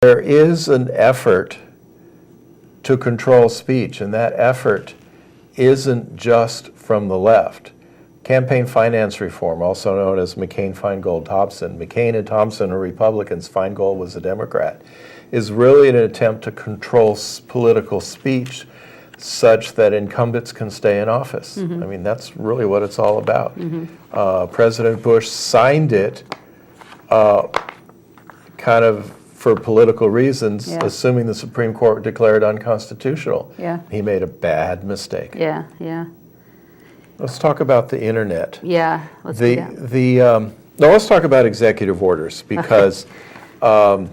there is an effort to control speech, and that effort isn't just from the left. Campaign finance reform, also known as McCain, Feingold, Thompson. McCain and Thompson are Republicans, Feingold was a Democrat, is really an attempt to control political speech such that incumbents can stay in office. I mean, that's really what it's all about. President Bush signed it kind of for political reasons, assuming the Supreme Court declared unconstitutional. He made a bad mistake. Let's talk about the internet. Let's do that. No, let's talk about executive orders, because President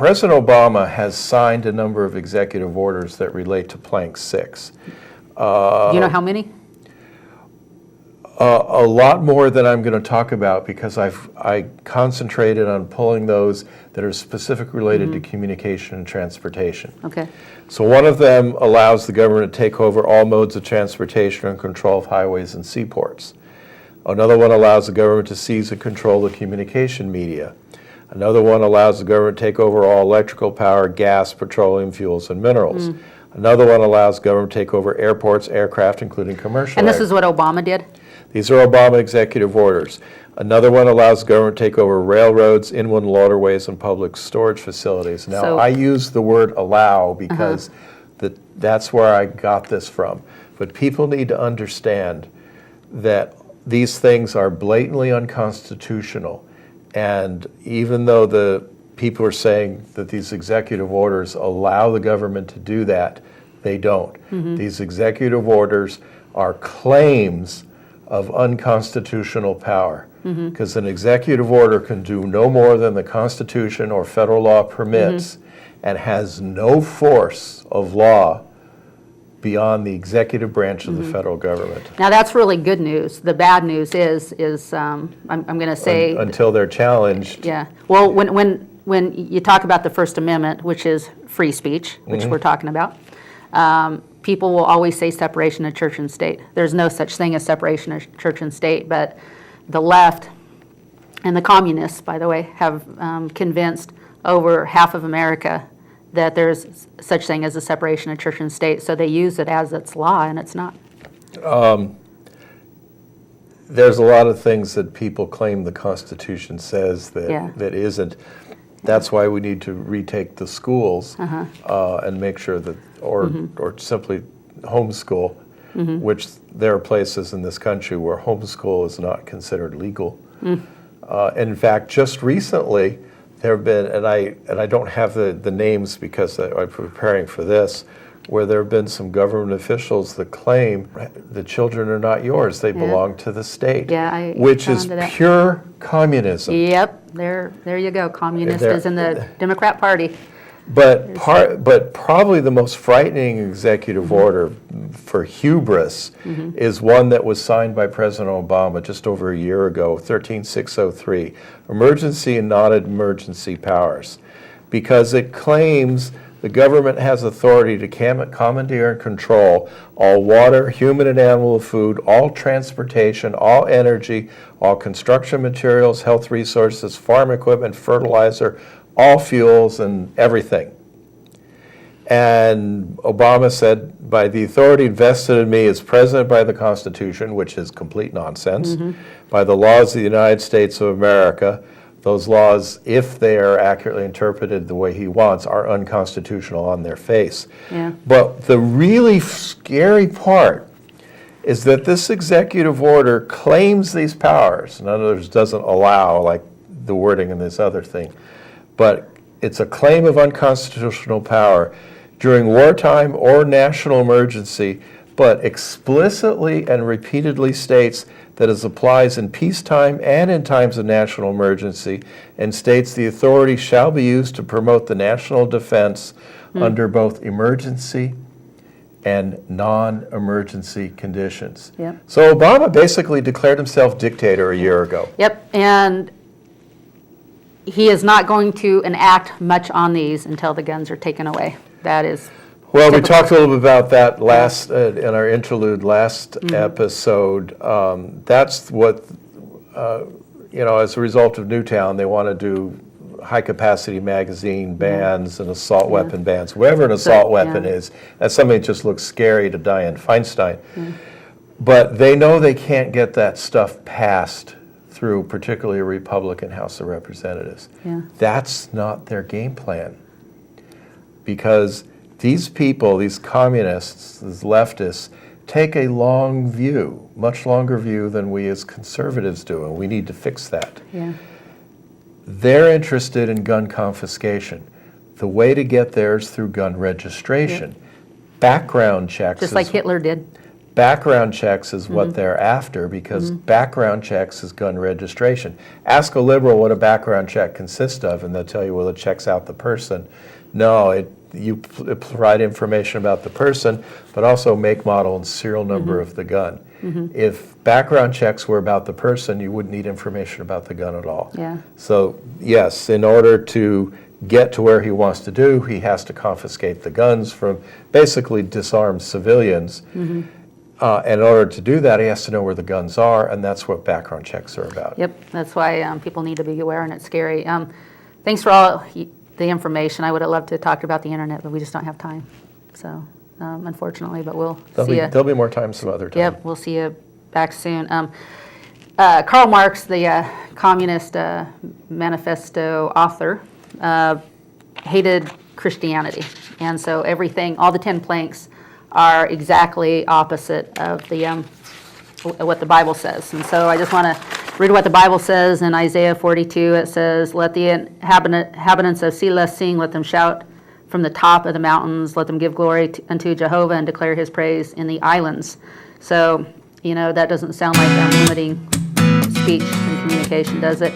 Obama has signed a number of executive orders that relate to Plank 6. Do you know how many? A lot more than I'm going to talk about, because I concentrated on pulling those that are specifically related to communication and transportation. Okay. So one of them allows the government to take over all modes of transportation and control of highways and seaports. Another one allows the government to seize and control the communication media. Another one allows the government to take over all electrical power, gas, petroleum fuels, and minerals. Another one allows government to take over airports, aircraft, including commercial. And this is what Obama did? These are Obama executive orders. Another one allows the government to take over railroads, inland waterways, and public storage facilities. Now, I use the word allow because that's where I got this from. But people need to understand that these things are blatantly unconstitutional. And even though the people are saying that these executive orders allow the government to do that, they don't. These executive orders are claims of unconstitutional power, because an executive order can do no more than the Constitution or federal law permits, and has no force of law beyond the executive branch of the federal government. Now that's really good news. The bad news is I'm going to say until they're challenged. Well, when you talk about the First Amendment, which is free speech, which we're talking about, people will always say separation of church and state. There's no such thing as separation of church and state, but the left and the communists, by the way, have convinced over half of America that there's such thing as a separation of church and state, so they use it as its law, and it's not. There's a lot of things that people claim the Constitution says that isn't. That's why we need to retake the schools and make sure that, or simply homeschool, which there are places in this country where homeschool is not considered legal. In fact, just recently, there have been, and I don't have the names because I'm preparing for this, where there have been some government officials that claim the children are not yours, they belong to the state, which is pure communism. Yep, there you go. Communist is in the Democrat Party. But probably the most frightening executive order for hubris is one that was signed by President Obama just over a year ago, 13603, Emergency and Non-Emergency Powers, because it claims the government has authority to commandeer and control all water, human and animal food, all transportation, all energy, all construction materials, health resources, farm equipment, fertilizer, all fuels and everything. And Obama said, by the authority vested in me as president by the Constitution, which is complete nonsense, by the laws of the United States of America, those laws, if they are accurately interpreted the way he wants, are unconstitutional on their face. But the really scary part is that this executive order claims these powers. In other words, doesn't allow, like the wording in this other thing, but it's a claim of unconstitutional power during wartime or national emergency, but explicitly and repeatedly states that it applies in peacetime and in times of national emergency, and states the authority shall be used to promote the national defense under both emergency and non-emergency conditions. So Obama basically declared himself dictator a year ago. And he is not going to enact much on these until the guns are taken away. That is well, typical. We talked a little bit about that last in our interlude last episode. That's what, as a result of Newtown, they want to do high-capacity magazine bans and assault weapon bans. Whatever an assault weapon is, that's something that just looks scary to Dianne Feinstein. But they know they can't get that stuff passed through particularly a Republican House of Representatives. That's not their game plan. Because these people, these communists, these leftists, take a long view, much longer view than we as conservatives do, and we need to fix that. They're interested in gun confiscation. The way to get there is through gun registration. Background checks. Just like Hitler did. Background checks is what they're after, because background checks is gun registration. Ask a liberal what a background check consists of, and they'll tell you, well, it checks out the person. No, you provide information about the person, but also make, model, and serial number of the gun. If background checks were about the person, you wouldn't need information about the gun at all. So yes, in order to get to where he wants to do, he has to confiscate the guns from basically disarmed civilians. And in order to do that, he has to know where the guns are, and that's what background checks are about. That's why people need to be aware, and it's scary. Thanks for all the information. I would have loved to talk about the internet, but we just don't have time. So, unfortunately, but we'll see you. There'll be more time some other time. We'll see you back soon. Karl Marx, the Communist Manifesto author, hated Christianity. And so everything, all the 10 planks are exactly opposite of the what the Bible says. And so I just want to read what the Bible says in Isaiah 42. It says, "Let the inhabitants of Selah sing, let them shout from the top of the mountains, let them give glory unto Jehovah and declare his praise in the islands." So, that doesn't sound like limiting speech and communication, does it?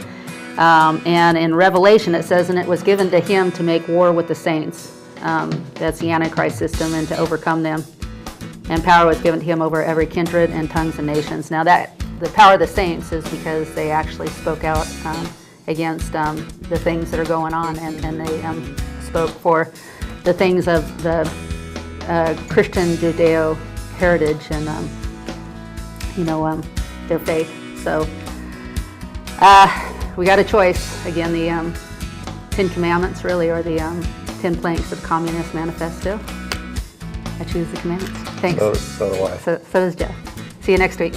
And in Revelation it says, "And it was given to him to make war with the saints." That's the Antichrist system, and to overcome them. And power was given to him over every kindred and tongues and nations. Now the power of the saints is because they actually spoke out against the things that are going on, and they spoke for the things of the Christian Judeo heritage and their faith. So we got a choice. Again, the 10 Commandments really are the 10 planks of the Communist Manifesto. I choose the commandments. Thanks. So do I. So does Jeff. See you next week.